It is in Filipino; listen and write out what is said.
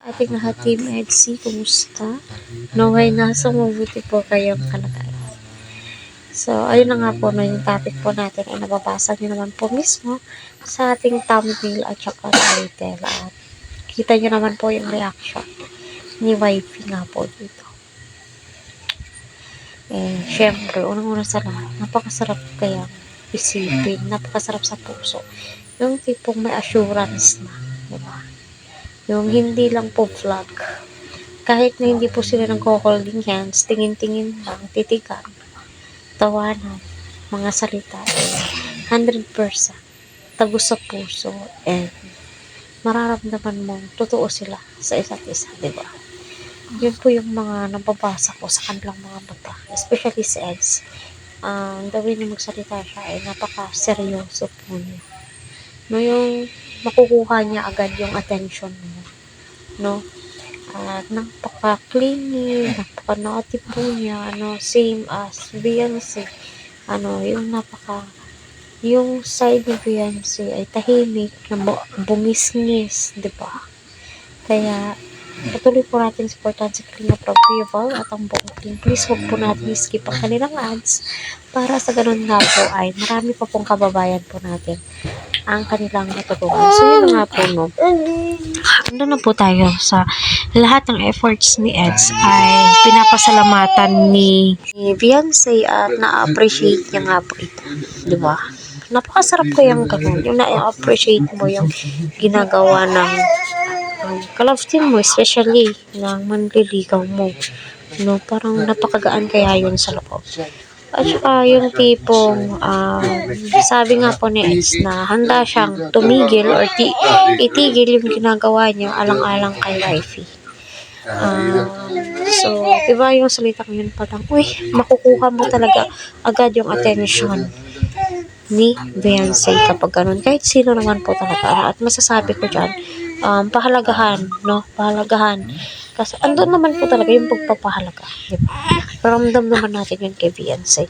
Ating lahat, Team EDSI, kumusta? Naway nasa mabuti po kayong kalagayan. So, ayun na nga po, no, yung topic po natin ay nababasa nyo naman po mismo sa ating thumbnail at saka title. At kita nyo naman po yung reaction ni wifey nga po dito. Syempre, unang-una sa lahat, napakasarap kaya isipin, napakasarap sa puso. Yung tipong may assurance na, diba? Yung hindi lang po vlog. Kahit na hindi po sila nagko-holding hands, tingin-tingin lang, titigan, tawanan, mga salita, 100% tagos sa puso, and mararamdaman mo, totoo sila sa isa't isa, diba? Yun po yung mga nababasa ko sa kanilang mga mata, especially si Eds. The way na magsalita siya ay napaka-seryoso po niya. No, yung makukuha niya agad yung attention mo, no? At napaka-clingy, napaka-naughty po niya, same as Beyonce. Yung side ni Beyonce ay tahimik, na bungis-ngis, di ba? Kaya, patuloy po natin supportan si Kalinga Prab Pival at ang buong team. Please huwag po natin skip ang kanilang ads para sa ganun nga po ay marami pa pong kababayan po natin ang kanilang natutulungan. So, yun na nga po, no? Ando na po tayo sa lahat ng efforts ni Eds ay pinapasalamatan ni Beyonce at na-appreciate niya nga po ito. Diba? Napakasarap ko yung ganun. Yung na-appreciate mo yung ginagawa ng ka-love team mo, especially ng manliligaw mo. No, parang napakagaan kaya yun sa loob. At saka yung tipong sabi nga po ni Eds na handa siyang tumigil or itigil yung ginagawa niya alang-alang kay wifey. So, diba yung salitang yun parang, uy, makukuha mo talaga agad yung attention ni Beyonce kapag ganun. Kahit sino naman po talaga. At masasabi ko dyan, pahalagahan, no? Pahalagahan. Kasi andun naman po talaga yung pagpapahalaga. Diba? Ramdam naman natin yun kay Beyonce.